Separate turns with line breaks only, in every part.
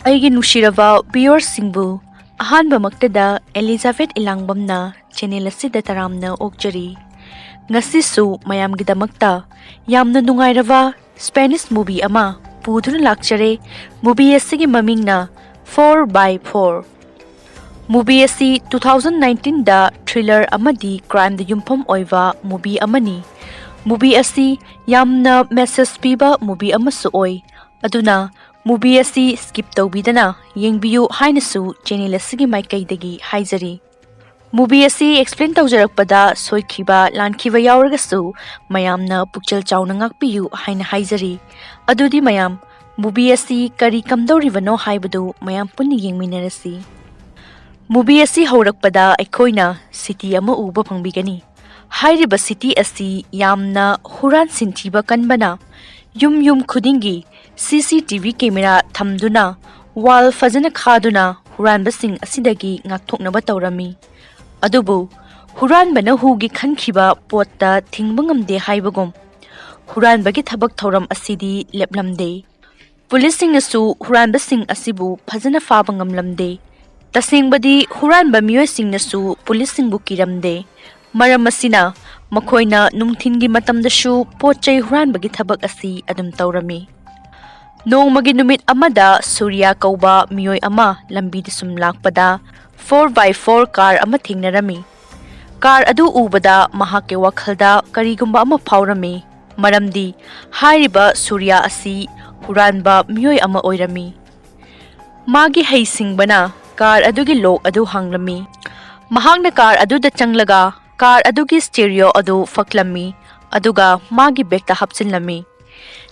ꯑꯩꯒꯤ ꯅꯨꯡꯁꯤꯔꯕ ꯚꯤꯌꯨꯋꯔꯁꯤꯡꯕꯨ ꯑꯍꯥꯟꯕꯃꯛꯇꯗ Elizabeth ꯏꯂꯥꯡꯕꯝꯅ channel ꯑꯁꯤꯗ ꯇꯔꯥꯝꯅ ꯑꯣꯛꯆꯔꯤ꯫ ꯉꯁꯤꯁꯨ ꯃꯌꯥꯝꯒꯤꯗꯃꯛꯇ ꯌꯥꯝꯅ ꯅꯨꯡꯉꯥꯏꯔꯕ ꯁ꯭ꯄꯦꯅꯤꯁ ꯃꯨꯚꯤ ꯑꯃ ꯄꯨꯗꯨꯅ ꯂꯥꯛꯆꯔꯦ꯫ ꯃꯨꯚꯤ ꯑꯁꯤꯒꯤ ꯃꯃꯤꯡꯅ 4x4꯫ ꯃꯨꯚꯤ ꯑꯁꯤ 2019ꯗ ꯊ꯭ꯔꯤꯂꯔ ꯑꯃꯗꯤ ꯀ꯭ꯔꯥꯏꯝꯗ ꯌꯨꯝꯐꯝ ꯑꯣꯏꯕ ꯃꯨꯚꯤ ꯑꯃꯅꯤ꯫ ꯃꯨꯚꯤ ꯑꯁꯤ ꯌꯥꯝꯅ ꯃꯦꯁꯦꯖ ꯄꯤꯕ ꯃꯨꯚꯤ ꯑꯃꯁꯨ ꯑꯣꯏ, ꯑꯗꯨꯅ ꯃꯨꯚꯤ ꯑꯁꯤ ꯁ꯭ꯀꯤꯞ ꯇꯧꯕꯤꯗꯅ ꯌꯦꯡꯕꯤꯌꯨ ꯍꯥꯏꯅꯁꯨ ꯆꯦꯅꯦꯜ ꯑꯁꯤꯒꯤ ꯃꯥꯏꯀꯩꯗꯒꯤ ꯍꯥꯏꯖꯔꯤ꯫ ꯃꯨꯚꯤ ꯑꯁꯤ ꯑꯦꯛꯁꯄ꯭ꯂꯦꯟ ꯇꯧꯖꯔꯛꯄꯗ ꯁꯣꯏꯈꯤꯕ ꯂꯥꯟꯈꯤꯕ ꯌꯥꯎꯔꯒꯁꯨ ꯃꯌꯥꯝꯅ ꯄꯨꯛꯆꯦꯜ ꯆꯥꯎꯅ ꯉꯥꯛꯄꯤꯌꯨ ꯍꯥꯏꯅ ꯍꯥꯏꯖꯔꯤ꯫ ꯑꯗꯨꯗꯤ ꯃꯌꯥꯝ ꯃꯨꯚꯤ ꯑꯁꯤ ꯀꯔꯤ ꯀꯝꯗꯧꯔꯤꯕꯅꯣ ꯍꯥꯏꯕꯗꯨ ꯃꯌꯥꯝ ꯄꯨꯟꯅ ꯌꯦꯡꯃꯤꯟꯅꯔꯁꯤ꯫ ꯃꯨꯚꯤ ꯑꯁꯤ ꯍꯧꯔꯛꯄꯗ ꯑꯩꯈꯣꯏꯅ ꯁꯤꯇꯤ ꯑꯃ ꯎꯕ ꯐꯪꯕꯤꯒꯅꯤ꯫ ꯍꯥꯏꯔꯤꯕ ꯁꯤꯇꯤ ꯑꯁꯤ ꯌꯥꯝꯅ ꯍꯨꯔꯥꯟ ꯆꯤꯟꯊꯤꯕ ꯀꯟꯕꯅ ꯌꯨꯝ ꯈꯨꯗꯤꯡꯒꯤ CCTV ꯀꯦꯃꯦꯔꯥ ꯊꯝꯗꯨꯅ ꯋꯥꯜ ꯐꯖꯅ ꯈꯥꯗꯨꯅ ꯍꯨꯔꯥꯟꯕꯁꯤꯡ ꯑꯁꯤꯗꯒꯤ ꯉꯥꯛꯊꯣꯛꯅꯕ ꯇꯧꯔꯝꯃꯤ꯫ ꯑꯗꯨꯕꯨ ꯍꯨꯔꯥꯟꯕꯅ ꯍꯨꯒꯤ ꯈꯟꯈꯤꯕ ꯄꯣꯠꯇ ꯊꯤꯡꯕ ꯉꯝꯗꯦ ꯍꯥꯏꯕꯒꯨꯝ ꯍꯨꯔꯥꯟꯕꯒꯤ ꯊꯕꯛ ꯊꯧꯔꯝ ꯑꯁꯤꯗꯤ ꯂꯦꯞꯂꯝꯗꯦ꯫ ꯄꯨꯂꯤꯁꯁꯤꯡꯅꯁꯨ ꯍꯨꯔꯥꯟꯕꯁꯤꯡ ꯑꯁꯤꯕꯨ ꯐꯖꯅ ꯐꯥꯕ ꯉꯝꯂꯝꯗꯦ꯫ ꯇꯁꯦꯡꯕꯗꯤ ꯍꯨꯔꯥꯟꯕ ꯃꯤꯑꯣꯏꯁꯤꯡꯅꯁꯨ ꯄꯨꯂꯤꯁꯁꯤꯡꯕꯨ ꯀꯤꯔꯝꯗꯦ꯫ ꯃꯔꯝ ꯑꯁꯤꯅ ꯃꯈꯣꯏꯅ ꯅꯨꯡꯊꯤꯟꯒꯤ ꯃꯇꯝꯗꯁꯨ ꯄꯣꯠ-ꯆꯩ ꯍꯨꯔꯥꯟꯕꯒꯤ ꯊꯕꯛ ꯑꯁꯤ ꯑꯗꯨꯝ ꯇꯧꯔꯝꯃꯤ꯫ ꯅꯣꯡꯃꯒꯤ ꯅꯨꯃꯤꯠ ꯑꯃꯗ ꯁꯨꯔꯤꯌꯥ ꯀꯧꯕ ꯃꯤꯑꯣꯏ ꯑꯃ ꯂꯝꯕꯤꯗ ꯁꯨꯝ ꯂꯥꯛꯄꯗ 4x4 ꯀꯥꯔ ꯑꯃ ꯊꯦꯡꯅꯔꯝꯃꯤ꯫ ꯀꯥꯔ ꯑꯗꯨ ꯎꯕꯗ ꯃꯍꯥꯛꯀꯤ ꯋꯥꯈꯜꯗ ꯀꯔꯤꯒꯨꯝꯕ ꯑꯃ ꯐꯥꯎꯔꯝꯃꯤ, ꯃꯔꯝꯗꯤ ꯍꯥꯏꯔꯤꯕ ꯁꯨꯔꯤꯌꯥ ꯑꯁꯤ ꯍꯨꯔꯥꯟꯕ ꯃꯤꯑꯣꯏ ꯑꯃ ꯑꯣꯏꯔꯝꯃꯤ꯫ ꯃꯥꯒꯤ ꯍꯩꯁꯤꯡꯕꯅ ꯀꯥꯔ ꯑꯗꯨꯒꯤ ꯂꯣꯛ ꯑꯗꯨ ꯍꯥꯡꯂꯝꯃꯤ꯫ ꯃꯍꯥꯛꯅ ꯀꯥꯔ ꯑꯗꯨꯗ ꯆꯪꯂꯒ ꯀꯥꯔ ꯑꯗꯨꯒꯤ ꯁ꯭ꯇꯦꯔꯤꯑꯣ ꯑꯗꯨ ꯐꯛꯂꯝꯃꯤ, ꯑꯗꯨꯒ ꯃꯥꯒꯤ ꯕꯦꯒꯇ ꯍꯥꯞꯆꯤꯜꯂꯝꯃꯤ꯫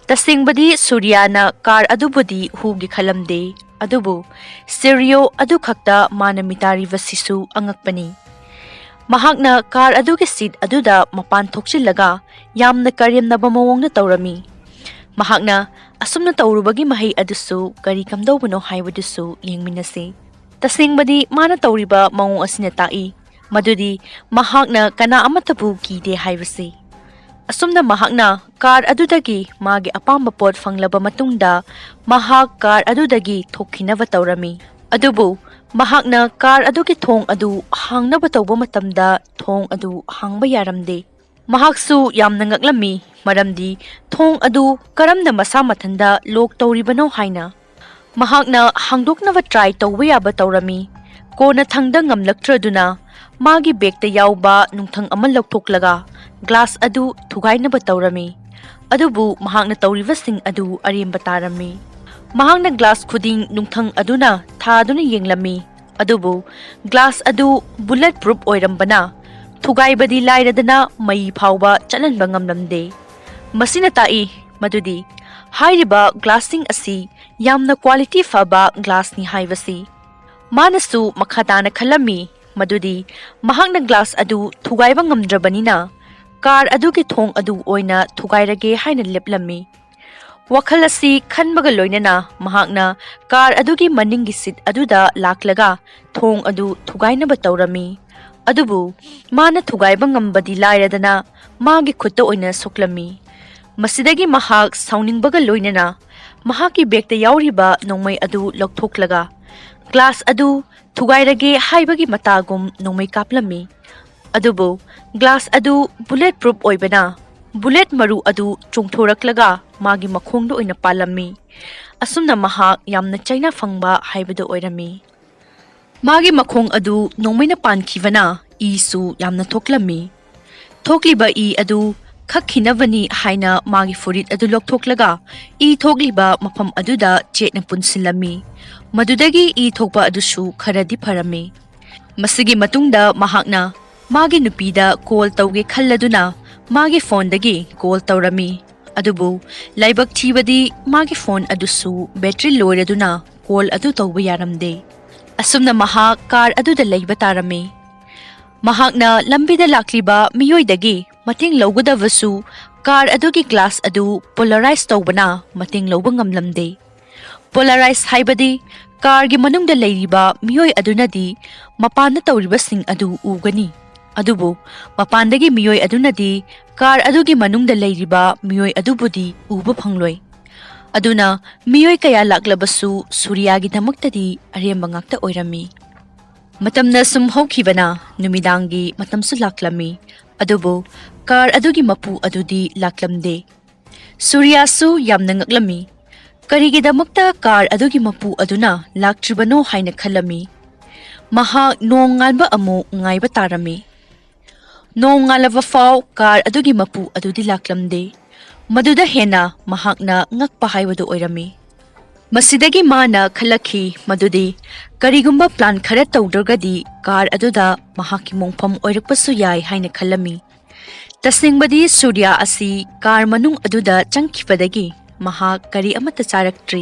ꯇꯁꯦꯡꯕꯗꯤ ꯁꯨꯔꯤꯌꯥꯅ ꯀꯥꯔ ꯑꯗꯨꯕꯨꯗꯤ ꯍꯨꯒꯤ ꯈꯜꯂꯝꯗꯦ, ꯑꯗꯨꯕꯨ ꯁ꯭ꯇꯦꯔꯤꯑꯣ ꯑꯗꯨ ꯈꯛꯇ ꯃꯥꯅ ꯃꯤꯇꯥꯔꯤꯕꯁꯤꯁꯨ ꯑꯉꯛꯄꯅꯤ꯫ ꯃꯍꯥꯛꯅ ꯀꯥꯔ ꯑꯗꯨꯒꯤ ꯁꯤꯠ ꯑꯗꯨꯗ ꯃꯄꯥꯟ ꯊꯣꯛꯆꯤꯜꯂꯒ ꯌꯥꯝꯅ ꯀꯔꯦꯝꯅꯕ ꯃꯑꯣꯡꯗ ꯇꯧꯔꯝꯃꯤ꯫ ꯃꯍꯥꯛꯅ ꯑꯁꯨꯝꯅ ꯇꯧꯔꯨꯕꯒꯤ ꯃꯍꯩ ꯑꯗꯨꯁꯨ ꯀꯔꯤ ꯀꯝꯗꯧꯕꯅꯣ ꯍꯥꯏꯕꯗꯨꯁꯨ ꯌꯦꯡꯃꯤꯟꯅꯁꯤ꯫ ꯇꯁꯦꯡꯕꯗꯤ ꯃꯥꯅ ꯇꯧꯔꯤꯕ ꯃꯑꯣꯡ ꯑꯁꯤꯅ ꯇꯥꯛꯏ ꯃꯗꯨꯗꯤ ꯃꯍꯥꯛꯅ ꯀꯅꯥ ꯑꯃꯠꯇꯕꯨ ꯀꯤꯗꯦ ꯍꯥꯏꯕꯁꯤ꯫ ꯑꯁꯨꯝꯅ ꯃꯍꯥꯛꯅ ꯀꯥꯔ ꯑꯗꯨꯗꯒꯤ ꯃꯥꯒꯤ ꯑꯄꯥꯝꯕ ꯄꯣꯠ ꯐꯪꯂꯕ ꯃꯇꯨꯡꯗ ꯃꯍꯥꯛ ꯀꯥꯔ ꯑꯗꯨꯗꯒꯤ ꯊꯣꯛꯈꯤꯅꯕ ꯇꯧꯔꯝꯃꯤ꯫ ꯑꯗꯨꯕꯨ ꯃꯍꯥꯛꯅ ꯀꯥꯔ ꯑꯗꯨꯒꯤ ꯊꯣꯡ ꯑꯗꯨ ꯍꯥꯡꯅꯕ ꯇꯧꯕ ꯃꯇꯝꯗ ꯊꯣꯡ ꯑꯗꯨ ꯍꯥꯡꯕ ꯌꯥꯔꯝꯗꯦ꯫ ꯃꯍꯥꯛꯁꯨ ꯌꯥꯝꯅ ꯉꯛꯂꯝꯃꯤ, ꯃꯔꯝꯗꯤ ꯊꯣꯡ ꯑꯗꯨ ꯀꯔꯝꯅ ꯃꯁꯥ ꯃꯊꯟꯇ ꯂꯣꯛ ꯇꯧꯔꯤꯕꯅꯣ ꯍꯥꯏꯅ꯫ ꯃꯍꯥꯛꯅ ꯍꯥꯡꯗꯣꯛꯅꯕ ꯇ꯭ꯔꯥꯏ ꯇꯧꯕ ꯌꯥꯕ ꯇꯧꯔꯝꯃꯤ꯫ ꯀꯣꯟꯅꯊꯪꯗ ꯉꯝꯂꯛꯇ꯭ꯔꯗꯨꯅ ꯃꯥꯒꯤ ꯕꯦꯒꯇ ꯌꯥꯎꯕ ꯅꯨꯡꯊꯪ ꯑꯃ ꯂꯧꯊꯣꯛꯂꯒ ꯒ꯭ꯂꯥꯁ ꯑꯗꯨ ꯊꯨꯒꯥꯏꯅꯕ ꯇꯧꯔꯝꯃꯤ꯫ ꯑꯗꯨꯕꯨ ꯃꯍꯥꯛꯅ ꯇꯧꯔꯤꯕꯁꯤꯡ ꯑꯗꯨ ꯑꯔꯦꯝꯕ ꯇꯥꯔꯝꯃꯤ꯫ ꯃꯍꯥꯛꯅ ꯒ꯭ꯂꯥꯁ ꯈꯨꯗꯤꯡ ꯅꯨꯡꯊꯪ ꯑꯗꯨꯅ ꯊꯥꯗꯨꯅ ꯌꯦꯡꯂꯝꯃꯤ, ꯑꯗꯨꯕꯨ ꯒ꯭ꯂꯥꯁ ꯑꯗꯨ ꯕꯨꯂꯦꯠ ꯄ꯭ꯔꯨꯐ ꯑꯣꯏꯔꯝꯕꯅ ꯊꯨꯒꯥꯏꯕꯗꯤ ꯂꯥꯏꯔꯗꯅ ꯃꯩ ꯐꯥꯎꯕ ꯆꯠꯍꯟꯕ ꯉꯝꯂꯝꯗꯦ꯫ ꯃꯁꯤꯅ ꯇꯥꯛꯏ ꯃꯗꯨꯗꯤ ꯍꯥꯏꯔꯤꯕ ꯒ꯭ꯂꯥꯁꯁꯤꯡ ꯑꯁꯤ ꯌꯥꯝꯅ ꯀ꯭ꯋꯥꯂꯤꯇꯤ ꯐꯕ ꯒ꯭ꯂꯥꯁꯅꯤ ꯍꯥꯏꯕꯁꯤ꯫ ꯃꯥꯅꯁꯨ ꯃꯈꯥ ꯇꯥꯅ ꯈꯜꯂꯝꯃꯤ ꯃꯗꯨꯗꯤ ꯃꯍꯥꯛꯅ ꯒ꯭ꯂꯥꯁ ꯑꯗꯨ ꯊꯨꯒꯥꯏꯕ ꯉꯝꯗ꯭ꯔꯕꯅꯤꯅ ꯀꯥꯔ ꯑꯗꯨꯒꯤ ꯊꯣꯡ ꯑꯗꯨ ꯑꯣꯏꯅ ꯊꯨꯒꯥꯏꯔꯒꯦ ꯍꯥꯏꯅ ꯂꯦꯞꯂꯝꯃꯤ꯫ ꯋꯥꯈꯜ ꯑꯁꯤ ꯈꯟꯕꯒ ꯂꯣꯏꯅꯅ ꯃꯍꯥꯛꯅ ꯀꯥꯔ ꯑꯗꯨꯒꯤ ꯃꯅꯤꯡꯒꯤ ꯁꯤꯠ ꯑꯗꯨꯗ ꯂꯥꯛꯂꯒ ꯊꯣꯡ ꯑꯗꯨ ꯊꯨꯒꯥꯏꯅꯕ ꯇꯧꯔꯝꯃꯤ꯫ ꯑꯗꯨꯕꯨ ꯃꯥꯅ ꯊꯨꯒꯥꯏꯕ ꯉꯝꯕꯗꯤ ꯂꯥꯏꯔꯗꯅ ꯃꯥꯒꯤ ꯈꯨꯠꯇ ꯑꯣꯏꯅ ꯁꯣꯛꯂꯝꯃꯤ꯫ ꯃꯁꯤꯗꯒꯤ ꯃꯍꯥꯛ ꯁꯥꯎꯅꯤꯡꯕꯒ ꯂꯣꯏꯅꯅ ꯃꯍꯥꯛꯀꯤ ꯕꯦꯒꯇ ꯌꯥꯎꯔꯤꯕ ꯅꯣꯡꯃꯩ ꯑꯗꯨ ꯂꯧꯊꯣꯛꯂꯒ ꯒ꯭ꯂꯥꯁ ꯑꯗꯨ ꯊꯨꯒꯥꯏꯔꯒꯦ ꯍꯥꯏꯕꯒꯤ ꯃꯇꯥꯒꯨꯝ ꯅꯣꯡꯃꯩ ꯀꯥꯞꯂꯝꯃꯤ꯫ ꯑꯗꯨꯕꯨ ꯒ꯭ꯂꯥꯁ ꯑꯗꯨ ꯕꯨꯂꯦꯠ ꯄ꯭ꯔꯨꯐ ꯑꯣꯏꯕꯅ ꯕꯨꯂꯦꯠ ꯃꯔꯨ ꯑꯗꯨ ꯆꯣꯡꯊꯣꯔꯛꯂꯒ ꯃꯥꯒꯤ ꯃꯈꯣꯡꯗ ꯑꯣꯏꯅ ꯄꯥꯜꯂꯝꯃꯤ꯫ ꯑꯁꯨꯝꯅ ꯃꯍꯥꯛ ꯌꯥꯝꯅ ꯆꯩꯅ ꯐꯪꯕ ꯍꯥꯏꯕꯗꯨ ꯑꯣꯏꯔꯝꯃꯤ꯫ ꯃꯥꯒꯤ ꯃꯈꯣꯡ ꯑꯗꯨ ꯅꯣꯡꯃꯩꯅ ꯄꯥꯟꯈꯤꯕꯅ ꯏꯁꯨ ꯌꯥꯝꯅ ꯊꯣꯛꯂꯝꯃꯤ꯫ ꯊꯣꯛꯂꯤꯕ ꯏ ꯑꯗꯨ ꯈꯛꯈꯤꯅꯕꯅꯤ ꯍꯥꯏꯅ ꯃꯥꯒꯤ ꯐꯨꯔꯤꯠ ꯑꯗꯨ ꯂꯧꯊꯣꯛꯂꯒ ꯏ ꯊꯣꯛꯂꯤꯕ ꯃꯐꯝ ꯑꯗꯨꯗ ꯆꯦꯠꯅ ꯄꯨꯟꯁꯤꯜꯂꯝꯃꯤ꯫ ꯃꯗꯨꯗꯒꯤ ꯏ ꯊꯣꯛꯄ ꯑꯗꯨꯁꯨ ꯈꯔꯗꯤ ꯐꯔꯝꯃꯤ꯫ ꯃꯁꯤꯒꯤ ꯃꯇꯨꯡꯗ ꯃꯍꯥꯛꯅ ꯃꯥꯒꯤ ꯅꯨꯄꯤꯗ ꯀꯣꯜ ꯇꯧꯒꯦ ꯈꯜꯂꯗꯨꯅ ꯃꯥꯒꯤ ꯐꯣꯟꯗꯒꯤ ꯀꯣꯜ ꯇꯧꯔꯝꯃꯤ꯫ ꯑꯗꯨꯕꯨ ꯂꯥꯏꯕꯛ ꯊꯤꯕꯗꯤ ꯃꯥꯒꯤ ꯐꯣꯟ ꯑꯗꯨꯁꯨ ꯕꯦꯇ꯭ꯔꯤ ꯂꯣꯏꯔꯗꯨꯅ ꯀꯣꯜ ꯑꯗꯨ ꯇꯧꯕ ꯌꯥꯔꯝꯗꯦ꯫ ꯑꯁꯨꯝꯅ ꯃꯍꯥꯛ ꯀꯥꯔ ꯑꯗꯨꯗ ꯂꯩꯕ ꯇꯥꯔꯝꯃꯤ꯫ ꯃꯍꯥꯛꯅ ꯂꯝꯕꯤꯗ ꯂꯥꯛꯂꯤꯕ ꯃꯤꯑꯣꯏꯗꯒꯤ ꯃꯇꯦꯡ ꯂꯧꯒꯗꯕꯁꯨ ꯀꯥꯔ ꯑꯗꯨꯒꯤ ꯒ꯭ꯂꯥꯁ ꯑꯗꯨ ꯄꯣꯂꯔꯥꯏꯖ ꯇꯧꯕꯅ ꯃꯇꯦꯡ ꯂꯧꯕ ꯉꯝꯂꯝꯗꯦ꯫ ꯄꯣꯂꯔꯥꯏꯖ ꯍꯥꯏꯕꯗꯤ ꯀꯥꯔꯒꯤ ꯃꯅꯨꯡꯗ ꯂꯩꯔꯤꯕ ꯃꯤꯑꯣꯏ ꯑꯗꯨꯅꯗꯤ ꯃꯄꯥꯟꯗ ꯇꯧꯔꯤꯕꯁꯤꯡ ꯑꯗꯨ ꯎꯒꯅꯤ, ꯑꯗꯨꯕꯨ ꯃꯄꯥꯟꯗꯒꯤ ꯃꯤꯑꯣꯏ ꯑꯗꯨꯅꯗꯤ ꯀꯥꯔ ꯑꯗꯨꯒꯤ ꯃꯅꯨꯡꯗ ꯂꯩꯔꯤꯕ ꯃꯤꯑꯣꯏ ꯑꯗꯨꯕꯨꯗꯤ ꯎꯕ ꯐꯪꯂꯣꯏ꯫ ꯑꯗꯨꯅ ꯃꯤꯑꯣꯏ ꯀꯌꯥ ꯂꯥꯛꯂꯕꯁꯨ ꯁꯨꯔꯤꯌꯥꯒꯤꯗꯃꯛꯇꯗꯤ ꯑꯔꯦꯝꯕ ꯉꯥꯛꯇ ꯑꯣꯏꯔꯝꯃꯤ꯫ ꯃꯇꯝꯅ ꯁꯨꯝ ꯍꯧꯈꯤꯕꯅ ꯅꯨꯃꯤꯗꯥꯡꯒꯤ ꯃꯇꯝꯁꯨ ꯂꯥꯛꯂꯝꯃꯤ, ꯑꯗꯨꯕꯨ ꯀꯥꯔ ꯑꯗꯨꯒꯤ ꯃꯄꯨ ꯑꯗꯨꯗꯤ ꯂꯥꯛꯂꯝꯗꯦ꯫ ꯁꯨꯔꯤꯌꯥꯁꯨ ꯌꯥꯝꯅ ꯉꯛꯂꯝꯃꯤ꯫ ꯀꯔꯤꯒꯤꯗꯃꯛꯇ ꯀꯥꯔ ꯑꯗꯨꯒꯤ ꯃꯄꯨ ꯑꯗꯨꯅ ꯂꯥꯛꯇ꯭ꯔꯤꯕꯅꯣ ꯍꯥꯏꯅ ꯈꯜꯂꯝꯃꯤ꯫ ꯃꯍꯥꯛ ꯅꯣꯡ ꯉꯥꯟꯕ ꯑꯃꯨꯛ ꯉꯥꯏꯕ ꯇꯥꯔꯝꯃꯤ꯫ ꯅꯣꯡ ꯉꯥꯜꯂꯕ ꯐꯥꯎ ꯀꯥꯔ ꯑꯗꯨꯒꯤ ꯃꯄꯨ ꯑꯗꯨꯗꯤ ꯂꯥꯛꯂꯝꯗꯦ꯫ ꯃꯗꯨꯗ ꯍꯦꯟꯅ ꯃꯍꯥꯛꯅ ꯉꯛꯄ ꯍꯥꯏꯕꯗꯨ ꯑꯣꯏꯔꯝꯃꯤ꯫ ꯃꯁꯤꯗꯒꯤ ꯃꯥꯅ ꯈꯜꯂꯛꯈꯤ ꯃꯗꯨꯗꯤ ꯀꯔꯤꯒꯨꯝꯕ ꯄ꯭ꯂꯥꯟ ꯈꯔ ꯇꯧꯗ꯭ꯔꯒꯗꯤ ꯀꯥꯔ ꯑꯗꯨꯗ ꯃꯍꯥꯛꯀꯤ ꯃꯣꯡꯐꯝ ꯑꯣꯏꯔꯛꯄꯁꯨ ꯌꯥꯏ ꯍꯥꯏꯅ ꯈꯜꯂꯝꯃꯤ꯫ ꯇꯁꯦꯡꯕꯗꯤ ꯁꯨꯔꯤꯌꯥ ꯑꯁꯤ ꯀꯥꯔ ꯃꯅꯨꯡ ꯑꯗꯨꯗ ꯆꯪꯈꯤꯕꯗꯒꯤ ꯃꯍꯥꯛ ꯀꯔꯤ ꯑꯃꯠꯇ ꯆꯥꯔꯛꯇ꯭ꯔꯤ꯫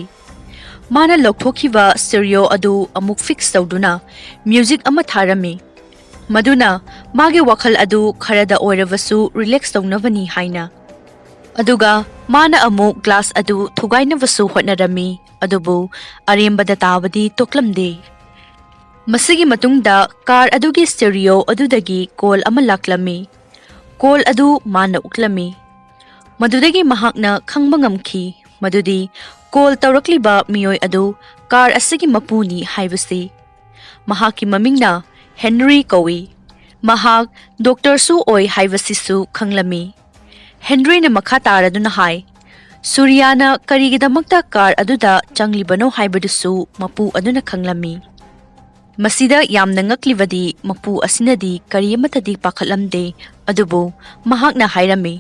ꯃꯥꯅ ꯂꯧꯊꯣꯛꯈꯤꯕ ꯁ꯭ꯇꯦꯔꯤꯑꯣ ꯑꯗꯨ ꯑꯃꯨꯛ ꯐꯤꯛꯁ ꯇꯧꯗꯨꯅ ꯃ꯭ꯌꯨꯖꯤꯛ ꯑꯃ ꯊꯥꯔꯝꯃꯤ, ꯃꯗꯨꯅ ꯃꯥꯒꯤ ꯋꯥꯈꯜ ꯑꯗꯨ ꯈꯔꯗ ꯑꯣꯏꯔꯕꯁꯨ ꯔꯤꯂꯦꯛꯁ ꯇꯧꯅꯕꯅꯤ ꯍꯥꯏꯅ꯫ ꯑꯗꯨꯒ ꯃꯥꯅ ꯑꯃꯨꯛ ꯒ꯭ꯂꯥꯁ ꯑꯗꯨ ꯊꯨꯒꯥꯏꯅꯕꯁꯨ ꯍꯣꯠꯅꯔꯝꯃꯤ, ꯑꯗꯨꯕꯨ ꯑꯔꯦꯝꯕꯗ ꯇꯥꯕꯗꯤ ꯇꯣꯛꯂꯝꯗꯦ꯫ ꯃꯁꯤꯒꯤ ꯃꯇꯨꯡꯗ ꯀꯥꯔ ꯑꯗꯨꯒꯤ ꯁ꯭ꯇꯦꯔꯤꯑꯣ ꯑꯗꯨꯗꯒꯤ ꯀꯣꯜ ꯑꯃ ꯂꯥꯛꯂꯝꯃꯤ꯫ ꯀꯣꯜ ꯑꯗꯨ ꯃꯥꯅ ꯎꯠꯂꯝꯃꯤ꯫ ꯃꯗꯨꯗꯒꯤ ꯃꯍꯥꯛꯅ ꯈꯪꯕ ꯉꯝꯈꯤ ꯃꯗꯨꯗꯤ ꯀꯣꯜ ꯇꯧꯔꯛꯂꯤꯕ ꯃꯤꯑꯣꯏ ꯑꯗꯨ ꯀꯥꯔ ꯑꯁꯤꯒꯤ ꯃꯄꯨꯅꯤ ꯍꯥꯏꯕꯁꯤ꯫ ꯃꯍꯥꯛꯀꯤ ꯃꯃꯤꯡꯅ ꯍꯦꯟꯔꯤ ꯀꯧꯏ꯫ ꯃꯍꯥꯛ ꯗꯣꯛꯇꯔꯁꯨ ꯑꯣꯏ ꯍꯥꯏꯕꯁꯤꯁꯨ ꯈꯪꯂꯝꯃꯤ꯫ ꯍꯦꯟꯔꯤꯅ ꯃꯈꯥ ꯇꯥꯔꯗꯨꯅ ꯍꯥꯏ, ꯁꯨꯔꯤꯌꯥꯅ ꯀꯔꯤꯒꯤꯗꯃꯛꯇ ꯀꯥꯔ ꯑꯗꯨꯗ ꯆꯪꯂꯤꯕꯅꯣ ꯍꯥꯏꯕꯗꯨꯁꯨ ꯃꯄꯨ ꯑꯗꯨꯅ ꯈꯪꯂꯝꯃꯤ꯫ ꯃꯁꯤꯗ ꯌꯥꯝꯅ ꯉꯛꯂꯤꯕꯗꯤ ꯃꯄꯨ ꯑꯁꯤꯅꯗꯤ ꯀꯔꯤ ꯑꯃꯠꯇꯗꯤ ꯄꯥꯈꯠꯂꯝꯗꯦ, ꯑꯗꯨꯕꯨ ꯃꯍꯥꯛꯅ ꯍꯥꯏꯔꯝꯃꯤ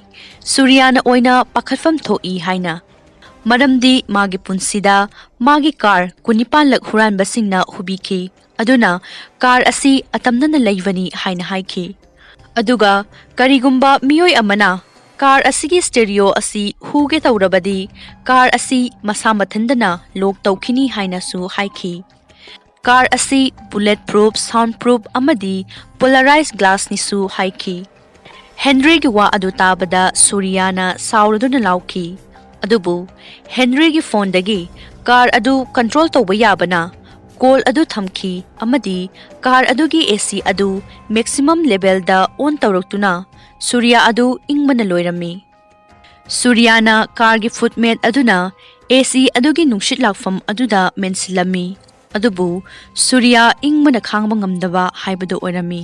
ꯁꯨꯔꯤꯌꯥꯅ ꯑꯣꯏꯅ ꯄꯥꯈꯠꯐꯝ ꯊꯣꯛꯏ ꯍꯥꯏꯅ꯫ ꯃꯔꯝꯗꯤ ꯃꯥꯒꯤ ꯄꯨꯟꯁꯤꯗ ꯃꯥꯒꯤ ꯀꯥꯔ 19ꯂꯛ ꯍꯨꯔꯥꯟꯕꯁꯤꯡꯅ ꯍꯨꯕꯤꯈꯤ, ꯑꯗꯨꯅ ꯀꯥꯔ ꯑꯁꯤ ꯑꯇꯝꯅꯅ ꯂꯩꯕꯅꯤ ꯍꯥꯏꯅ ꯍꯥꯏꯈꯤ꯫ ꯑꯗꯨꯒ ꯀꯔꯤꯒꯨꯝꯕ ꯃꯤꯑꯣꯏ ꯑꯃꯅ ꯀꯥꯔ ꯑꯁꯤꯒꯤ ꯁ꯭ꯇꯦꯔꯤꯑꯣ ꯑꯁꯤ ꯍꯨꯒꯦ ꯇꯧꯔꯕꯗꯤ ꯀꯥꯔ ꯑꯁꯤ ꯃꯁꯥ ꯃꯊꯟꯇꯅ ꯂꯣꯛ ꯇꯧꯈꯤꯅꯤ ꯍꯥꯏꯅꯁꯨ ꯍꯥꯏꯈꯤ꯫ ꯀꯥꯔ ꯑꯁꯤ ꯕꯨꯂꯦꯠ ꯄ꯭ꯔꯨꯐ, ꯁꯥꯎꯟꯗ ꯄ꯭ꯔꯨꯐ ꯑꯃꯗꯤ ꯄꯣꯂꯥꯔꯥꯏꯖ ꯒ꯭ꯂꯥꯁꯅꯤꯁꯨ ꯍꯥꯏꯈꯤ꯫ ꯍꯦꯟꯔꯤꯒꯤ ꯋꯥ ꯑꯗꯨ ꯇꯥꯕꯗ ꯁꯨꯔꯤꯌꯥꯅ ꯁꯥꯎꯔꯗꯨꯅ ꯂꯥꯎꯈꯤ, ꯑꯗꯨꯕꯨ ꯍꯦꯟꯔꯤꯒꯤ ꯐꯣꯟꯗꯒꯤ ꯀꯥꯔ ꯑꯗꯨ ꯀꯟꯇ꯭ꯔꯣꯜ ꯇꯧꯕ ꯌꯥꯕꯅ ꯀꯣꯜ ꯑꯗꯨ ꯊꯝꯈꯤ ꯑꯃꯗꯤ ꯀꯥꯔ ꯑꯗꯨꯒꯤ AC ꯑꯗꯨ ꯃꯦꯛꯁꯤꯃꯝ ꯂꯦꯚꯦꯜꯗ ꯑꯣꯟ ꯇꯧꯔꯛꯇꯨꯅ ꯁꯨꯔꯤꯌꯥ ꯑꯗꯨ ꯏꯪꯕꯅ ꯂꯣꯏꯔꯝꯃꯤ꯫ ꯁꯨꯔꯤꯌꯥꯅ ꯀꯥꯔꯒꯤ ꯐꯨꯠꯃꯦꯠ ꯑꯗꯨꯅ AC ꯑꯗꯨꯒꯤ ꯅꯨꯡꯁꯤꯠ ꯂꯥꯛꯐꯝ ꯑꯗꯨꯗ ꯃꯦꯟꯁꯤꯜꯂꯝꯃꯤ, ꯑꯗꯨꯕꯨ ꯁꯨꯔꯤꯌꯥ ꯏꯪꯕꯅ ꯈꯥꯡꯕ ꯉꯝꯗꯕ ꯍꯥꯏꯕꯗꯨ ꯑꯣꯏꯔꯝꯃꯤ꯫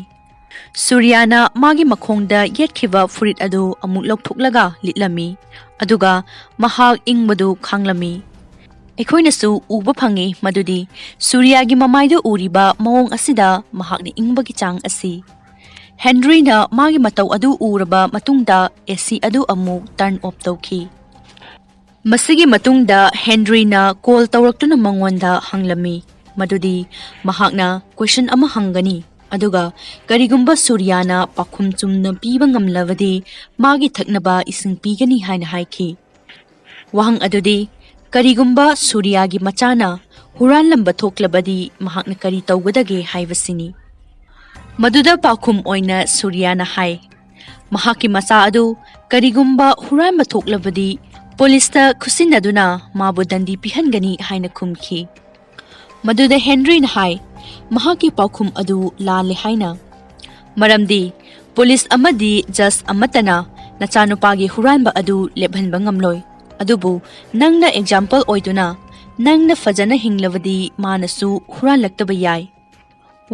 ꯁꯨꯔꯤꯌꯥꯅ ꯃꯥꯒꯤ ꯃꯈꯣꯡꯗ ꯌꯦꯠꯈꯤꯕ ꯐꯨꯔꯤꯠ ꯑꯗꯨ ꯑꯃꯨꯛ ꯂꯧꯊꯣꯛꯂꯒ ꯂꯤꯠꯂꯝꯃꯤ, ꯑꯗꯨꯒ ꯃꯍꯥꯛ ꯏꯪꯕꯗꯨ ꯈꯥꯡꯂꯝꯃꯤ꯫ ꯑꯩꯈꯣꯏꯅꯁꯨ ꯎꯕ ꯐꯪꯏ ꯃꯗꯨꯗꯤ ꯁꯨꯔꯤꯌꯥꯒꯤ ꯃꯃꯥꯏꯗ ꯎꯔꯤꯕ ꯃꯑꯣꯡ ꯑꯁꯤꯗ ꯃꯍꯥꯛꯅ ꯏꯪꯕꯒꯤ ꯆꯥꯡ ꯑꯁꯤ꯫ ꯍꯦꯟꯔꯤꯅ ꯃꯥꯒꯤ ꯃꯇꯧ ꯑꯗꯨ ꯎꯔꯕ ꯃꯇꯨꯡꯗ AC ꯑꯗꯨ ꯑꯃꯨꯛ ꯇꯔꯟ ꯑꯣꯐ ꯇꯧꯈꯤ꯫ ꯃꯁꯤꯒꯤ ꯃꯇꯨꯡꯗ ꯍꯦꯟꯔꯤꯅ ꯀꯣꯜ ꯇꯧꯔꯛꯇꯨꯅ ꯃꯉꯣꯟꯗ ꯍꯪꯂꯝꯃꯤ ꯃꯗꯨꯗꯤ ꯃꯍꯥꯛꯅ ꯀꯣꯏꯁꯟ ꯑꯃ ꯍꯪꯒꯅꯤ, ꯑꯗꯨꯒ ꯀꯔꯤꯒꯨꯝꯕ ꯁꯨꯔꯤꯌꯥꯅ ꯄꯥꯎꯈꯨꯝ ꯆꯨꯝꯅ ꯄꯤꯕ ꯉꯝꯂꯕꯗꯤ ꯃꯥꯒꯤ ꯊꯛꯅꯕ ꯏꯁꯤꯡ ꯄꯤꯒꯅꯤ ꯍꯥꯏꯅ ꯍꯥꯏꯈꯤ꯫ ꯋꯥꯍꯪ ꯑꯗꯨꯗꯤ ꯀꯔꯤꯒꯨꯝꯕ ꯁꯨꯔꯤꯌꯥꯒꯤ ꯃꯆꯥꯅ ꯍꯨꯔꯥꯟꯂꯝꯕ ꯊꯣꯛꯂꯕꯗꯤ ꯃꯍꯥꯛꯅ ꯀꯔꯤ ꯇꯧꯒꯗꯒꯦ ꯍꯥꯏꯕꯁꯤꯅꯤ꯫ ꯃꯗꯨꯗ ꯄꯥꯎꯈꯨꯝ ꯑꯣꯏꯅ ꯁꯨꯔꯤꯌꯥꯅ హాయ్, ꯃꯍꯥꯛꯀꯤ ꯃꯆꯥ ꯑꯗꯨ ꯀꯔꯤꯒꯨꯝꯕ ꯍꯨꯔꯥꯟꯕ ꯊꯣꯛꯂꯕꯗꯤ ꯄꯨꯂꯤꯁꯇ ꯈꯨꯠꯁꯤꯟꯅꯗꯨꯅ ꯃꯥꯕꯨ ꯗꯟꯗꯤ ꯄꯤꯍꯟꯒꯅꯤ ꯍꯥꯏꯅ ꯈꯨꯝꯈꯤ꯫ ꯃꯗꯨꯗ ꯍꯦꯟꯔꯤꯅ ꯍꯥꯏ ꯃꯍꯥꯛꯀꯤ ꯄꯥꯎꯈꯨꯝ ꯑꯗꯨ ꯂꯥꯜꯂꯦ ꯍꯥꯏꯅ, ꯃꯔꯝꯗꯤ ꯄꯨꯂꯤꯁ ꯑꯃꯗꯤ ꯖꯖ ꯑꯃꯠꯇꯅ ꯅꯆꯥꯅꯨꯄꯥꯒꯤ ꯍꯨꯔꯥꯟꯕ ꯑꯗꯨ ꯂꯦꯞꯍꯟꯕ ꯉꯝꯂꯣꯏ, ꯑꯗꯨꯕꯨ ꯅꯪꯅ ꯑꯦꯛꯖꯥꯝꯄꯜ ꯑꯣꯏꯗꯨꯅ ꯅꯪꯅ ꯐꯖꯅ ꯍꯤꯡꯂꯕꯗꯤ ꯃꯥꯅꯁꯨ ꯍꯨꯔꯥꯟꯂꯛꯇꯕ ꯌꯥꯏ꯫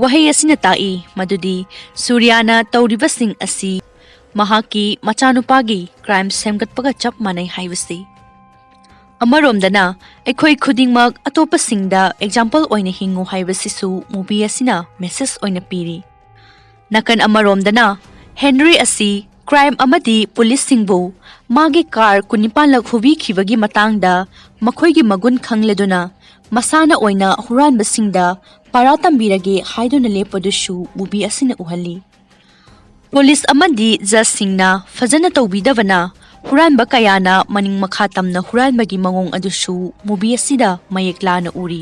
ꯋꯥꯍꯩ ꯑꯁꯤꯅ ꯇꯥꯛꯏ ꯃꯗꯨꯗꯤ ꯁꯨꯔꯤꯌꯥꯅ ꯇꯧꯔꯤꯕꯁꯤꯡ ꯑꯁꯤ ꯃꯍꯥꯛꯀꯤ ꯃꯆꯥꯅꯨꯄꯥꯒꯤ ꯀ꯭ꯔꯥꯏꯝ ꯁꯦꯝꯒꯠꯄꯒ ꯆꯞ ꯃꯥꯟꯅꯩ ꯍꯥꯏꯕꯁꯤ꯫ ꯑꯃꯔꯣꯝꯗꯅ ꯑꯩꯈꯣꯏ ꯈꯨꯗꯤꯡꯃꯛ ꯑꯇꯣꯞꯄꯁꯤꯡꯗ ꯑꯦꯛꯖꯥꯝꯄꯜ ꯑꯣꯏꯅ ꯍꯤꯡꯉꯨ ꯍꯥꯏꯕꯁꯤꯁꯨ ꯃꯨꯚꯤ ꯑꯁꯤꯅ ꯃꯦꯁꯦꯖ ꯑꯣꯏꯅ ꯄꯤꯔꯤ꯫ ꯅꯥꯀꯟ ꯑꯃꯔꯣꯝꯗꯅ ꯍꯦꯟꯔꯤ ꯑꯁꯤ ꯀ꯭ꯔꯥꯏꯝ ꯑꯃꯗꯤ ꯄꯨꯂꯤꯁꯁꯤꯡꯕꯨ ꯃꯥꯒꯤ ꯀꯥꯔ 19ꯂꯛ ꯍꯨꯕꯤꯈꯤꯕꯒꯤ ꯃꯇꯥꯡꯗ ꯃꯈꯣꯏꯒꯤ ꯃꯒꯨꯟ ꯈꯪꯂꯗꯨꯅ ꯃꯁꯥꯅ ꯑꯣꯏꯅ ꯍꯨꯔꯥꯟꯕꯁꯤꯡꯗ ꯄꯥꯔꯥ ꯇꯝꯕꯤꯔꯒꯦ ꯍꯥꯏꯗꯨꯅ ꯂꯦꯞꯄꯗꯨꯁꯨ ꯃꯨꯚꯤ ꯑꯁꯤꯅ ꯎꯍꯜꯂꯤ꯫ ꯄꯨꯂꯤꯁ ꯑꯃꯗꯤ ꯖꯖꯁꯤꯡꯅ ꯐꯖꯅ ꯇꯧꯕꯤꯗꯕꯅ ꯍꯨꯔꯥꯟꯕ ꯀꯌꯥꯅ ꯃꯅꯤꯡ ꯃꯈꯥ ꯇꯝꯅ ꯍꯨꯔꯥꯟꯕꯒꯤ ꯃꯑꯣꯡ ꯑꯗꯨꯁꯨ ꯃꯨꯚꯤ ꯑꯁꯤꯗ ꯃꯌꯦꯛ ꯂꯥꯅ ꯎꯔꯤ꯫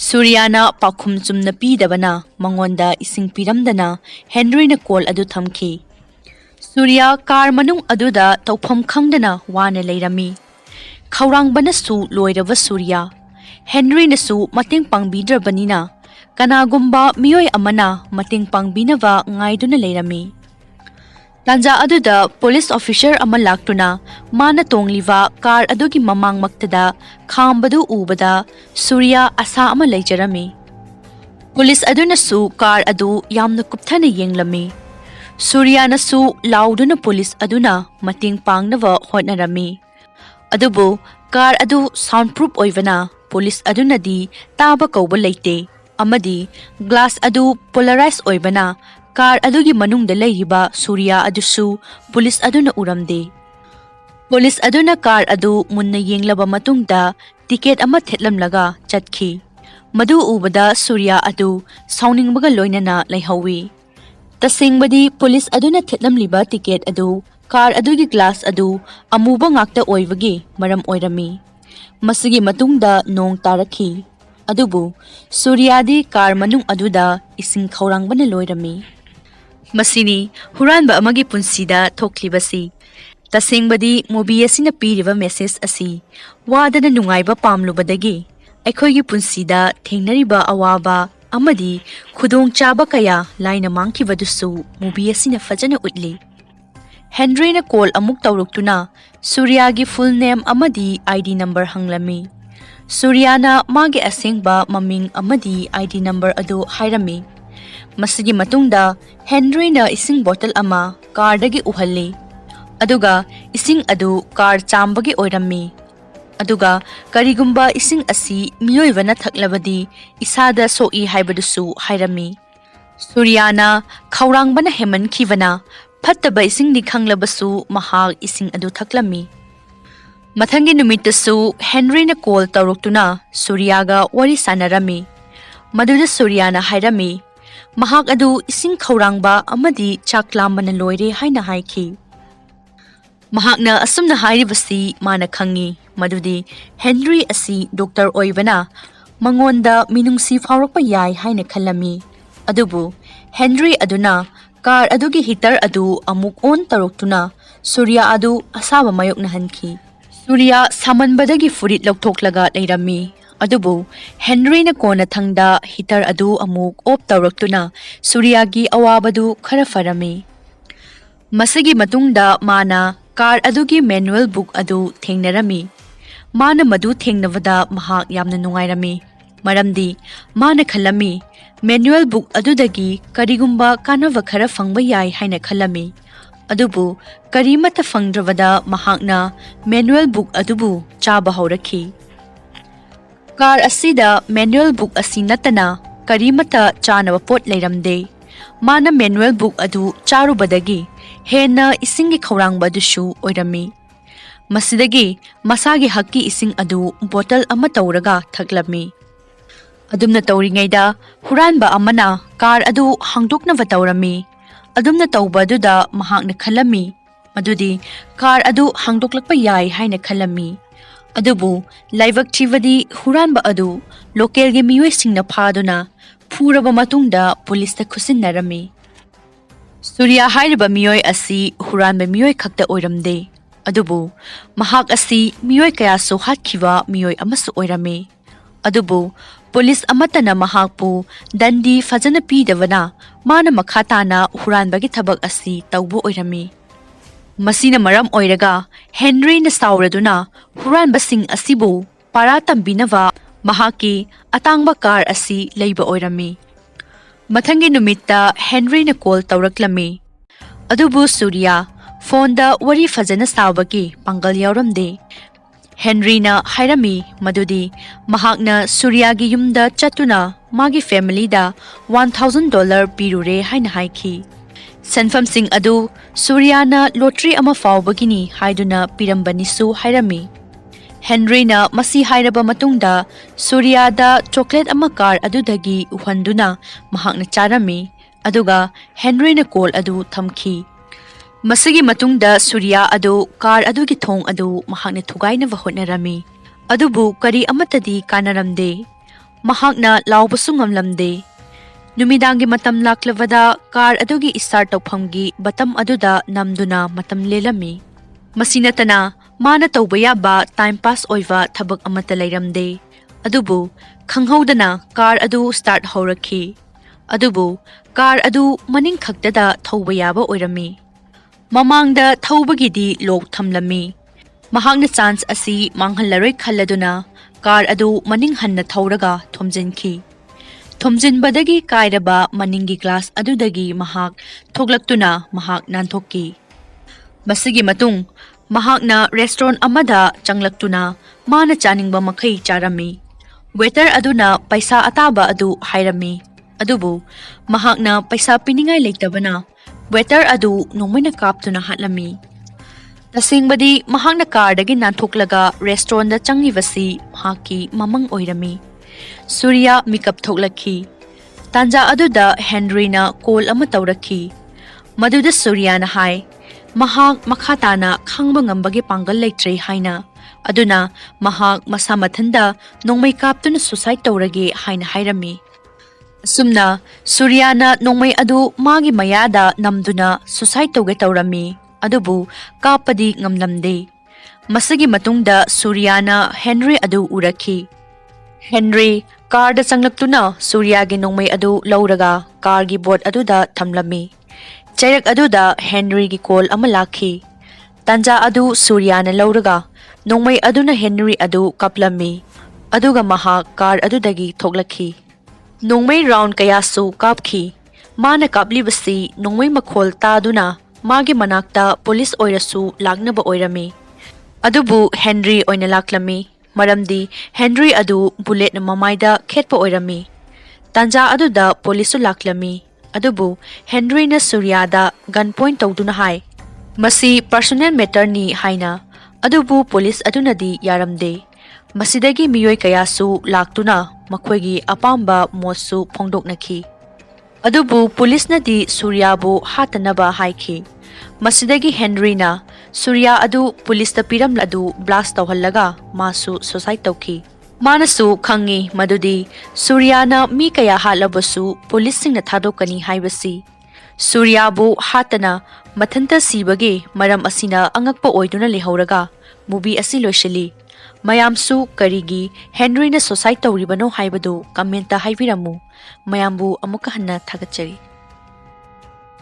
ꯁꯨꯔꯤꯌꯥꯅ ꯄꯥꯎꯈꯨꯝ ꯆꯨꯝꯅ ꯄꯤꯗꯕꯅ ꯃꯉꯣꯟꯗ ꯏꯁꯤꯡ ꯄꯤꯔꯝꯗꯅ ꯍꯦꯟꯔꯤꯅ ꯀꯣꯜ ꯑꯗꯨ ꯊꯝꯈꯤ꯫ ꯁꯨꯔꯤꯌꯥ ꯀꯥꯔ ꯃꯅꯨꯡ ꯑꯗꯨꯗ ꯇꯧꯐꯝ ꯈꯪꯗꯅ ꯋꯥꯅ ꯂꯩꯔꯝꯃꯤ꯫ ꯈꯧꯔꯥꯡꯕꯅꯁꯨ ꯂꯣꯏꯔꯕ ꯁꯨꯔꯤꯌꯥ, ꯍꯦꯟꯔꯤꯅꯁꯨ ꯃꯇꯦꯡ ꯄꯥꯡꯕꯤꯗ꯭ꯔꯕꯅꯤꯅ ꯀꯅꯥꯒꯨꯝꯕ ꯃꯤꯑꯣꯏ ꯑꯃꯅ ꯃꯇꯦꯡ ꯄꯥꯡꯕꯤꯅꯕ ꯉꯥꯏꯗꯨꯅ ꯂꯩꯔꯝꯃꯤ꯫ Tanja aduda police officer ama laktuna mana tongliba car adugi mamangmaktada khambadu ubada Surya asa ama leijarami. Police aduna su car adu yamna kupthana yenglami. Surya na su lauduna police aduna mating pangnava hotnarami. Adubu car adu soundproof oivana police aduna di taba kauba leite amadi glass adu polarized oibana car adugi manungda leiriba Surya adusu police aduna uramde. Police aduna car adu munna yenglaba matungda ticket ama thetlamlaga chatkhi. Madu ubada Surya adu sauningbaga loinana leihawi. Tasingbadi police aduna thetlamliba ticket adu car adugi glass adu amuba ngakta oivagi maram oirami. Masigi matungda nong tarakhi. Adubu Suryadi car manung aduda ising khaurangbana loirami. Masini huranba amagi punsida thoklibasi. Tasingbadi movie asina piriba message asi wadana nungaiba pamlubadagi aikhoigi punsida thengnariba awaba amadi khudong chaba kaya laina mangkibadusu movie asina fajana utli. Henry na call amuk tawruktuna Surya gi full name amadi ID number hanglami. Surya na magi asengba maming amadi ID number adu hairami. Masigi matungda Henry na ising bottle ama car dagi uhalli. Aduga ising adu car chambagi oirami. Aduga karigumba ising asi miyoibana thaklabadi isada soi haibadusu hairami. Suryana khaurangbana heman khivana fattaba ising ni khanglabasu mahag ising adu thaklami. Mathangi numitasu Henry na call tawruktuna Suryaga wari sanarami. Maduda Suryana hairami. Mahag adu ising khaurangba amadi chaklambana loire haina haiki. Mahagna asumna hairibasi mana khangi madudi Henry asi doctor oibana mangonda minungsi phaurakpa yai haina khalami. Adubu Henry aduna car adugi hitter adu amuk on taruktuna Surya adu asaba mayokna hanki. Surya samanbadagi furit loktoklaga leirami. Adubu Henry na kona thangda hitter adu amuk op tawraktuna Surya gi awabadu khara farami. Masigi matungda mana car adugi manual book adu thengnarami. Mana madu thengnavada mahak yamna nungairami. Maramdi mana khalami manual book adudagi karigumba kanava khara fangba yai haina khalami. Adubu karimata fangdravada mahakna manual book adubu chaba haurakhi. Car asida manual book asi natana karimata chanava pot leiramde. Mana manual book adu charubadagi hena isingi khaurangba dusu oirami. Masidagi masagi hakki ising adu bottle ama tawraga thaklami. Adumna tawringaida huranba amana car adu hangdoknava tawrami. Adumna tawba aduda mahakna khalami. Madudi car adu hangdoklakpa yai haina khalami. Adubu laibak chivadi huranba adu local ge miyoi singna phaduna phuraba matungda police ta khusinnarami. Surya hairiba miyoi asi huranba miyoi khakta oiramde. Adubu mahak asi miyoi kaya so hatkhiwa miyoi amasu oirami. Adubu police amatana mahakpu dandi fajana pidavana mana makhatana huranbagi thabak asi tawbu oirami. Masina maram oiraga Henry na sauraduna huranba sing asibu para tambinava mahaki atangba car asi leiba oirami. Mathangi numitta Henry na call tawraklami. Adubu Surya phone da wari fajana sawbagi pangal yauramde. Henry na hairami madudi mahakna Surya gi yumda chatuna magi family da $1,000 pirure haina haiki. Sanfam sing adu Surya na lottery ama fawbagini haiduna pirambanisu hairami. Henry na masi hairaba matungda Surya da chocolate ama car adudagi uhanduna mahakna charami. Aduga Henry na call adu thamki. Masigi matungda Surya adu car adugi thong adu mahakna thugaina hotnarami. Adubu kari amatadi kanaramde. Mahakna laubasu ngamlamde. Numidangi matam laklavada car adugi start tawphamgi batam aduda namduna matam lelami. Masinatana mana tawbaya ba time pass oiva thabak amata leiramde. Adubu khanghaudana car adu start haurakhi. Adubu car adu maning khaktada thawbaya ba oirami. ꯃꯃꯥꯡꯗ ꯊꯧꯕꯒꯤꯗꯤ ꯂꯣꯛ ꯊꯝꯂꯝꯃꯤ꯫ ꯃꯍꯥꯛꯅ chance ꯑꯁꯤ ꯃꯥꯡꯍꯜꯂꯔꯣꯏ ꯈꯜꯂꯗꯨꯅ car ꯑꯗꯨ ꯃꯅꯤꯡ ꯍꯟꯅ ꯊꯧꯔꯒ ꯊꯣꯝꯖꯤꯟꯈꯤ꯫ ꯊꯣꯝꯖꯤꯟꯕꯗꯒꯤ ꯀꯥꯏꯔꯕ ꯃꯅꯤꯡꯒꯤ glass ꯑꯗꯨꯗꯒꯤ ꯃꯍꯥꯛ ꯊꯣꯛꯂꯛꯇꯨꯅ ꯃꯍꯥꯛ ꯅꯥꯟꯊꯣꯛꯈꯤ꯫ ꯃꯁꯤꯒꯤ ꯃꯇꯨꯡ ꯃꯍꯥꯛꯅ ꯔꯦꯁꯇꯨꯔꯦꯟꯠ ꯑꯃꯗ ꯆꯪꯂꯛꯇꯨꯅ ꯃꯥꯅ ꯆꯥꯅꯤꯡꯕ ꯃꯈꯩ ꯆꯥꯔꯝꯃꯤ꯫ ꯋꯦꯇꯔ ꯑꯗꯨꯅ ꯄꯩꯁꯥ ꯑꯇꯥꯕ ꯑꯗꯨ ꯍꯥꯏꯔꯝꯃꯤ, ꯑꯗꯨꯕꯨ ꯃꯍꯥꯛꯅ ꯄꯩꯁꯥ ꯄꯤꯅꯤꯡꯉꯥꯏ ꯂꯩꯇꯕꯅ ꯋꯦꯇꯔ ꯑꯗꯨ ꯅꯣꯡꯃꯩꯅ ꯀꯥꯞꯇꯨꯅ ꯍꯥꯠꯂꯝꯃꯤ꯫ ꯇꯁꯦꯡꯕꯗꯤ ꯃꯍꯥꯛꯅ ꯀꯥꯔꯗꯒꯤ ꯅꯥꯟꯊꯣꯛꯂꯒ ꯔꯦꯁꯇꯨꯔꯦꯟꯠꯗ ꯆꯪꯂꯤꯕꯁꯤ ꯃꯍꯥꯛꯀꯤ ꯃꯃꯪ ꯑꯣꯏꯔꯝꯃꯤ꯫ ꯁꯨꯔꯌꯥ ꯃꯤꯀꯞ ꯊꯣꯛꯂꯛꯈꯤ꯫ ꯇꯥꯟꯖꯥ ꯑꯗꯨꯗ ꯍꯦꯟꯔꯤꯅ ꯀꯣꯜ ꯑꯃ ꯇꯧꯔꯛꯈꯤ꯫ ꯃꯗꯨꯗ ꯁꯨꯔꯌꯥꯅ ꯍꯥꯏ ꯃꯍꯥꯛ ꯃꯈꯥ ꯇꯥꯅ ꯈꯥꯡꯕ ꯉꯝꯕꯒꯤ ꯄꯥꯡꯒꯜ ꯂꯩꯇ꯭ꯔꯦ ꯍꯥꯏꯅ, ꯑꯗꯨꯅ ꯃꯍꯥꯛ ꯃꯁꯥ ꯃꯊꯟꯇ ꯅꯣꯡꯃꯩ ꯀꯥꯞꯇꯨꯅ ꯁꯨꯁꯥꯏꯗ ꯇꯧꯔꯒꯦ ꯍꯥꯏꯅ ꯍꯥꯏꯔꯝꯃꯤ꯫ ꯑꯁꯨꯝꯅ ꯁꯨꯔꯌꯥꯅ ꯅꯣꯡꯃꯩ ꯑꯗꯨ ꯃꯥꯒꯤ ꯃꯌꯥꯗ ꯅꯝꯗꯨꯅ ꯁꯨꯁꯥꯏꯗ ꯇꯧꯒꯦ ꯇꯧꯔꯝꯃꯤ, ꯑꯗꯨꯕꯨ ꯀꯥꯞꯄꯗꯤ ꯉꯝꯂꯝꯗꯦ꯫ ꯃꯁꯤꯒꯤ ꯃꯇꯨꯡꯗ ꯁꯨꯔꯌꯥꯅ ꯍꯦꯟꯔꯤ ꯑꯗꯨ ꯎꯔꯛꯈꯤ꯫ ꯍꯦꯟꯔꯤ ꯀꯥꯔꯗ ꯆꯪꯂꯛꯇꯨꯅ ꯁꯨꯔꯌꯥꯒꯤ ꯅꯣꯡꯃꯩ ꯑꯗꯨ ꯂꯧꯔꯒ ꯀꯥꯔꯒꯤ ꯕꯣꯠ ꯑꯗꯨꯗ ꯊꯝꯂꯝꯃꯤ꯫ ꯆꯩꯔꯛ ꯑꯗꯨꯗ ꯍꯦꯟꯔꯤꯒꯤ ꯀꯣꯜ ꯑꯃ ꯂꯥꯛꯈꯤ꯫ ꯇꯥꯟꯖꯥ ꯑꯗꯨ ꯁꯨꯔꯌꯥꯅ ꯂꯧꯔꯒ ꯅꯣꯡꯃꯩ ꯑꯗꯨꯅ ꯍꯦꯟꯔꯤ ꯑꯗꯨ ꯀꯥꯞꯂꯝꯃꯤ, ꯑꯗꯨꯒ ꯃꯍꯥꯛ ꯀꯥꯔ ꯑꯗꯨꯗꯒꯤ ꯊꯣꯛꯂꯛꯈꯤ꯫ ꯅꯣꯡꯃꯩ ꯔꯥꯎꯟ ꯀꯌꯥꯁꯨ ꯀꯥꯞꯈꯤ꯫ ꯃꯥꯅ ꯀꯥꯞꯂꯤꯕꯁꯤ ꯅꯣꯡꯃꯩ ꯃꯈꯣꯜ ꯇꯥꯗꯨꯅ ꯃꯥꯒꯤ ꯃꯅꯥꯛꯇ ꯄꯨꯂꯤꯁ ꯑꯣꯏꯔꯁꯨ ꯂꯥꯛꯅꯕ ꯑꯣꯏꯔꯝꯃꯤ, ꯑꯗꯨꯕꯨ ꯍꯦꯟꯔꯤ ꯑꯣꯏꯅ ꯂꯥꯛꯂꯝꯃꯤ, ꯃꯔꯝꯗꯤ ꯍꯦꯟꯔꯤ ꯑꯗꯨ ꯕꯨꯂꯦꯠꯅ ꯃꯃꯥꯏꯗ ꯈꯦꯠꯄ ꯑꯣꯏꯔꯝꯃꯤ꯫ ꯇꯥꯟꯖꯥ ꯑꯗꯨꯗ ꯄꯨꯂꯤꯁꯁꯨ ꯂꯥꯛꯂꯝꯃꯤ, ꯑꯗꯨꯕꯨ ꯍꯦꯟꯔꯤꯅ ꯁꯨꯔꯌꯥꯗ ꯒꯟ ꯄꯣꯏꯟꯠ ꯇꯧꯗꯨꯅ ꯍꯥꯏ ꯃꯁꯤ ꯄꯔꯁꯣꯅꯦꯜ ꯃꯦꯇꯔꯅꯤ ꯍꯥꯏꯅ, ꯑꯗꯨꯕꯨ ꯄꯨꯂꯤꯁ ꯑꯗꯨꯅꯗꯤ ꯌꯥꯔꯝꯗꯦ꯫ ꯃꯁꯤꯗꯒꯤ ꯃꯤꯑꯣꯏ ꯀꯌꯥꯁꯨ ꯂꯥꯛꯇꯨꯅ ꯃꯈꯣꯏꯒꯤ ꯑꯄꯥꯝꯕ ꯃꯣꯠꯁꯨ ꯐꯣꯡꯗꯣꯛꯅꯈꯤ, ꯑꯗꯨꯕꯨ ꯄꯨꯂꯤꯁꯅꯗꯤ ꯁꯨꯔꯌꯥꯕꯨ ꯍꯥꯠꯇꯅꯕ ꯍꯥꯏꯈꯤ꯫ ꯃꯁꯤꯗꯒꯤ ꯍꯦꯟꯔꯤꯅ ꯁꯨꯔꯌꯥ ꯑꯗꯨ ꯄꯨꯂꯤꯁꯇ ꯄꯤꯔꯝꯕ ꯑꯗꯨ ꯕ꯭ꯂꯥꯁꯠ ꯇꯧꯍꯜꯂꯒ ꯃꯥꯁꯨ ꯁꯨꯁꯥꯏꯗ ꯇꯧꯈꯤ꯫ ꯃꯥꯅꯁꯨ ꯈꯪꯉꯤ ꯃꯗꯨꯗꯤ ꯁꯨꯔꯌꯥꯅ ꯃꯤ ꯀꯌꯥ ꯍꯥꯠꯂꯕꯁꯨ ꯄꯨꯂꯤꯁꯁꯤꯡꯅ ꯊꯥꯗꯣꯛꯀꯅꯤ ꯍꯥꯏꯕꯁꯤ꯫ ꯁꯨꯔꯌꯥꯕꯨ ꯍꯥꯠꯇꯅ ꯃꯊꯟꯇ ꯁꯤꯕꯒꯤ ꯃꯔꯝ ꯑꯁꯤꯅ ꯑꯉꯛꯄ ꯑꯣꯏꯗꯨꯅ ꯂꯩꯍꯧꯔꯒ ꯃꯨꯚꯤ ꯑꯁꯤ ꯂꯣꯏꯁꯤꯜꯂꯤ꯫ ꯃꯌꯥꯝꯁꯨ ꯀꯔꯤꯒꯤ ꯍꯦꯟꯔꯤꯅ ꯁꯨꯁꯥꯏꯗ ꯇꯧꯔꯤꯕꯅꯣ ꯍꯥꯏꯕꯗꯨ ꯀꯃꯦꯟꯠꯇ ꯍꯥꯏꯕꯤꯔꯝꯃꯨ꯫ ꯃꯌꯥꯝꯕꯨ ꯑꯃꯨꯛꯀ ꯍꯟꯅ ꯊꯥꯒꯠꯆꯔꯤ꯫